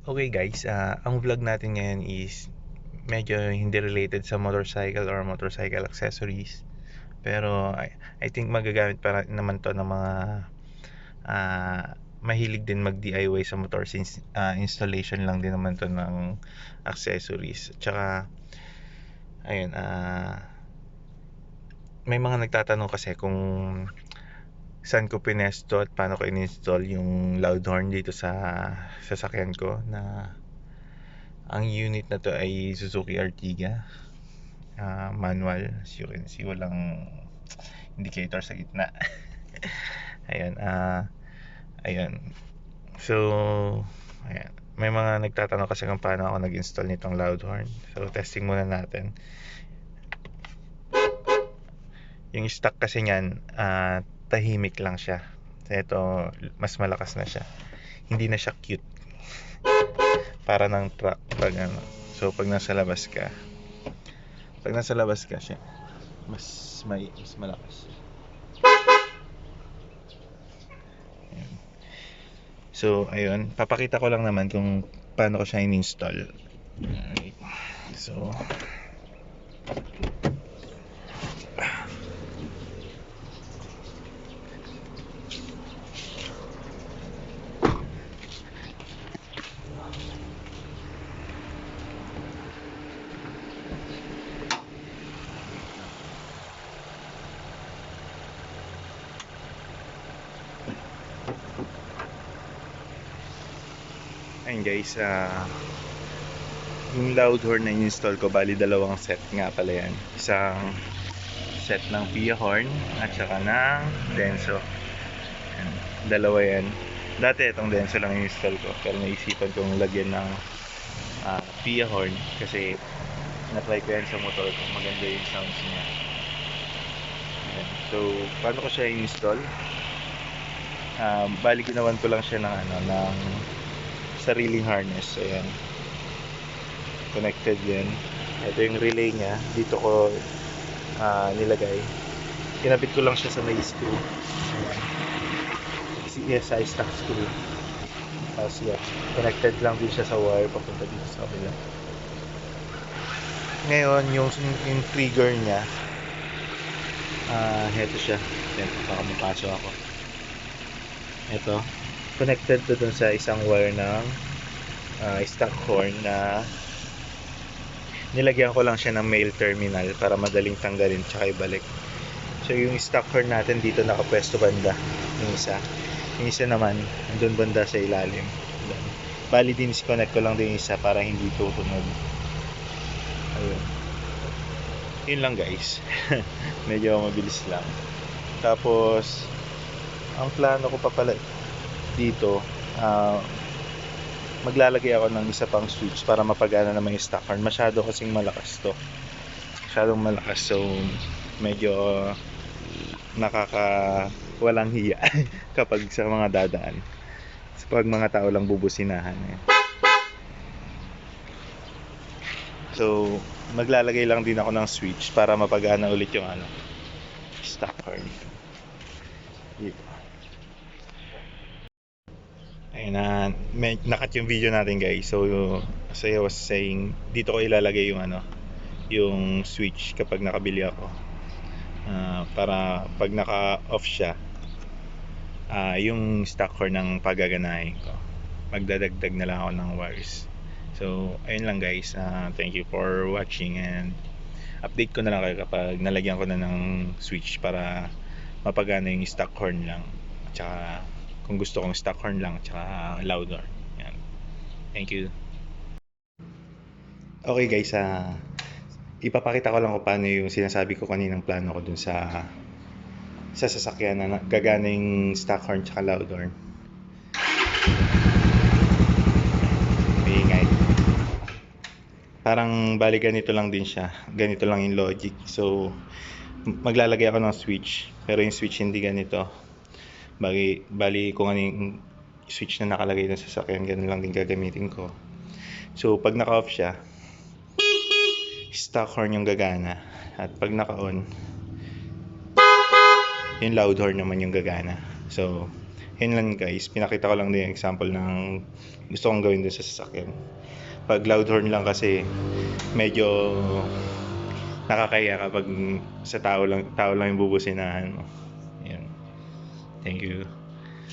Okay guys, ang vlog natin ngayon is medyo hindi related sa motorcycle or motorcycle accessories. Pero I think magagamit pa naman to ng mga mahilig din mag-DIY sa motor since installation lang din naman to ng accessories. Tsaka, ayun, may mga nagtatanong kasi kung saan ko pinesto at paano ko in-install yung loud horn dito sa sasakyan ko na ang unit na to ay Suzuki Ertiga, manual. As you can see, walang indicator sa gitna. Ayun, ayun. So, ayan. May mga nagtatanong kasi kung paano ako nag-install nitong loud horn. So, testing muna natin. Yung stock kasi niyan, tahimik lang siya. Ito, mas malakas na siya. Hindi na siya cute. Para ng truck pag ano. So, pag nasa labas ka, siya, mas malakas. Ayan. So, ayun. Papakita ko lang naman kung paano ko siya in-install. Alright. So, ayun guys, yung loud horn na install ko, bali dalawang set nga pala yan. Isang set ng Pia horn at saka ng Denso. Ayan, dalawa yan. Dati itong Denso lang install ko, pero naisipan kong lagyan ng Pia horn kasi na-try ko yan sa motor ko. Maganda yung sounds niya. Ayan. So, paano ko siya install? Bali ginawan ko lang siya ng sariling harness. Ayan, connected yan. Ito yung relay niya, dito ko nilagay. Kinabit ko lang siya sa may screw. Ayan, CSI stock screw. Tapos yan, connected lang din siya sa wire papunta dito sa kabila. Ngayon yung trigger niya, heto siya. Siyempre baka mapasok ako. Ito, connected to dun sa isang wire ng stock horn na nilagyan ko lang siya ng male terminal para madaling tanggalin tsaka ibalik. So yung stock horn natin dito nakapwesto banda, yung isa naman andun banda sa ilalim. Bali din disconnect ko lang din yung isa para hindi tutunog. Ayun, yun lang guys. Medyo mabilis lang. Tapos ang plano ko pa pala dito, maglalagay ako ng isa pang switch para mapagana naman yung stock horn. Masyado kasing malakas to, masyadong malakas, so medyo walang hiya kapag sa mga dadaan, so pag mga tao lang bubusinahan so maglalagay lang din ako ng switch para mapagana ulit yung stock horn dito. Ayun na, nakat yung video natin guys. So as I was saying, dito ko ilalagay yung switch kapag nakabili ako, para pag naka-off siya, yung stock horn ng pagaganahin ko, magdadagdag na lang ako ng wires. So ayun lang guys, thank you for watching, and update ko na lang kayo kapag nalagyan ko na ng switch para mapagana yung stock horn lang, tsaka kung gusto kong stock horn lang tsaka loud horn. Yan. Thank you. Okay guys, ipapakita ko lang kung paano yung sinasabi ko kaninang plano ko dun sa sasakyan na gagana yung stock horn tsaka loud horn. Maingay. Parang bali ganito lang din siya. Ganito lang yung logic. So maglalagay ako ng switch, pero yung switch hindi ganito. Bali kung ano yung switch na nakalagay dun sa sasakyan, ganun lang din gagamitin ko. So pag naka-off siya, stock horn yung gagana, at pag naka-on, yung loud horn naman yung gagana. So Yun lang guys, pinakita ko lang din yung example ng gusto kong gawin dun sa sasakyan. Pag loud horn lang kasi medyo nakakaya kapag sa tao lang yung bubusinahan mo. Yun. Thank you.